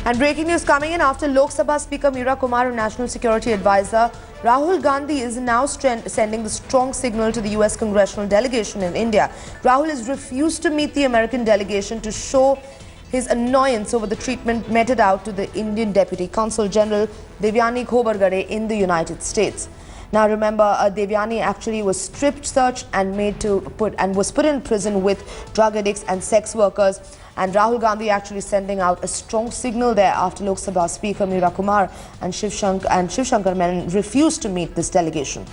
And breaking news coming in after Lok Sabha Speaker Meira Kumar and National Security Advisor Rahul Gandhi is now sending the strong signal to the US Congressional delegation in India. Rahul has refused to meet the American delegation to show his annoyance over the treatment meted out to the Indian Deputy Consul General Devyani Khobragade in the United States. Now remember, Devyani actually was strip searched and was put in prison with drug addicts and sex workers. And Rahul Gandhi actually sending out a strong signal there after Lok Sabha Speaker Meira Kumar and Shiv Shankar Menon refused to meet this delegation.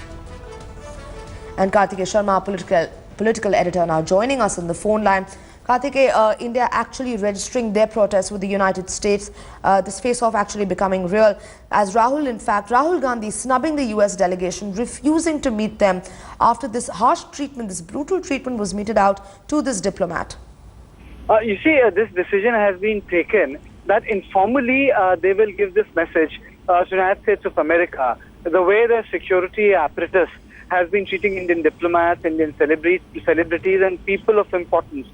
And Karthikeya Sharma, political editor, now joining us on the phone line. Karthikeya, India actually registering their protest with the United States, this face-off actually becoming real, as Rahul Gandhi snubbing the US delegation, refusing to meet them after this harsh treatment, this brutal treatment was meted out to this diplomat. You see, this decision has been taken that informally they will give this message to the United States of America. The way the security apparatus has been treating Indian diplomats, Indian celebrities and people of importance.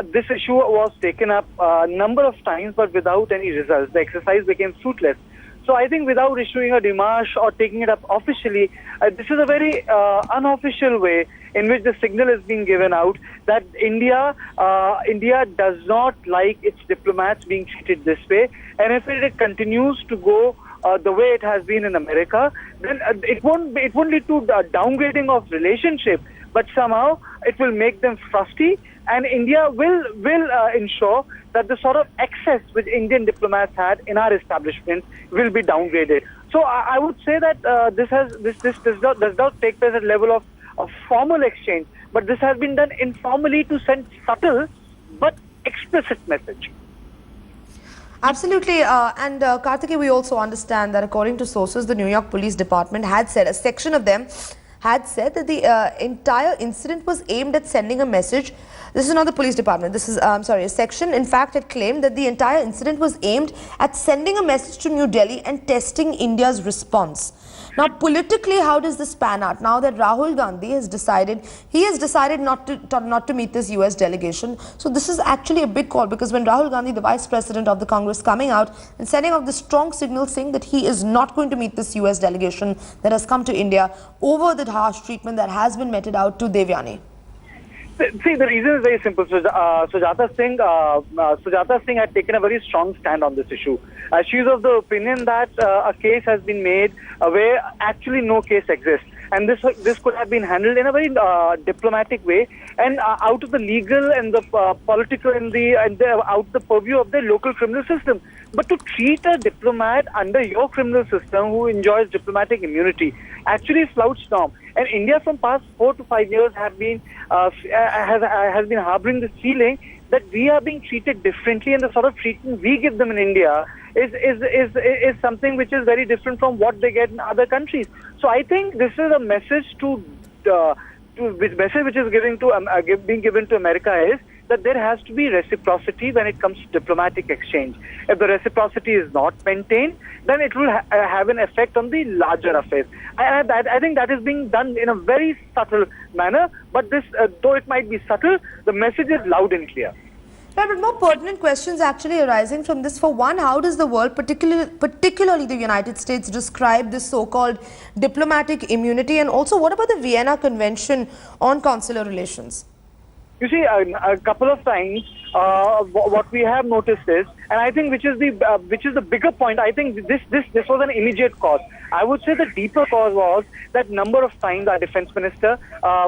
This issue was taken up a number of times but without any results. The exercise became fruitless. So I think without issuing a démarche or taking it up officially, this is a very unofficial way in which the signal is being given out that India does not like its diplomats being treated this way. And if it continues to go the way it has been in America, then it won't lead to downgrading of relationship, but somehow it will make them frosty, and India will ensure that the sort of excess which Indian diplomats had in our establishment will be downgraded. So I would say that this does not take place at level of formal exchange, but this has been done informally to send subtle but explicit message. Absolutely. And Karthikeya, we also understand that according to sources, the New York Police Department had said, a section of them had said that the entire incident was aimed at sending a message. This is not the police department. This is, a section in fact had claimed that the entire incident was aimed at sending a message to New Delhi and testing India's response. Now, politically, how does this pan out? Now that Rahul Gandhi has decided, not to meet this US delegation. So this is actually a big call, because when Rahul Gandhi, the Vice President of the Congress, coming out and sending out the strong signal saying that he is not going to meet this US delegation that has come to India over the harsh treatment that has been meted out to Devyani. See, the reason is very simple. Sujata Singh had taken a very strong stand on this issue. She is of the opinion that a case has been made where actually no case exists. And this could have been handled in a very diplomatic way and out of the legal and the political and out of the purview of the local criminal system. But to treat a diplomat under your criminal system who enjoys diplomatic immunity actually flouts norm. And India from past 4 to 5 years has been harboring this feeling that we are being treated differently, and the sort of treatment we give them in India is something which is very different from what they get in other countries. So I think this is a message which is being given to America is that there has to be reciprocity when it comes to diplomatic exchange. If the reciprocity is not maintained, then it will have an effect on the larger affairs. I think that is being done in a very subtle manner, but this, though it might be subtle, the message is loud and clear. Right, but more pertinent questions actually arising from this. For one, how does the world, particularly the United States, describe this so-called diplomatic immunity? And also, what about the Vienna Convention on consular relations? You see, a couple of times, what we have noticed is, and I think which is the bigger point, I think this was an immediate cause. I would say the deeper cause was that number of times our defense minister,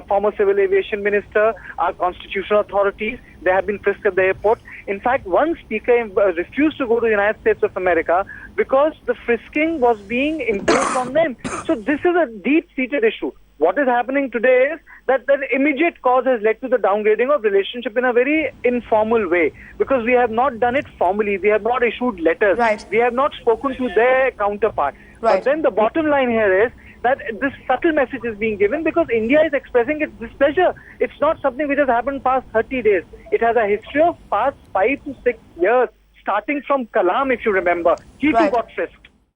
former civil aviation minister, our constitutional authorities, they have been frisked at the airport. In fact, one speaker refused to go to the United States of America because the frisking was being imposed on them. So this is a deep-seated issue. What is happening today is that the immediate cause has led to the downgrading of relationship in a very informal way, because we have not done it formally. We have not issued letters. Right. We have not spoken to their counterpart. Right. But then the bottom line here is that this subtle message is being given because India is expressing its displeasure. It's not something which has happened past 30 days. It has a history of past 5 to 6 years, starting from Kalam, if you remember. He too got frisked.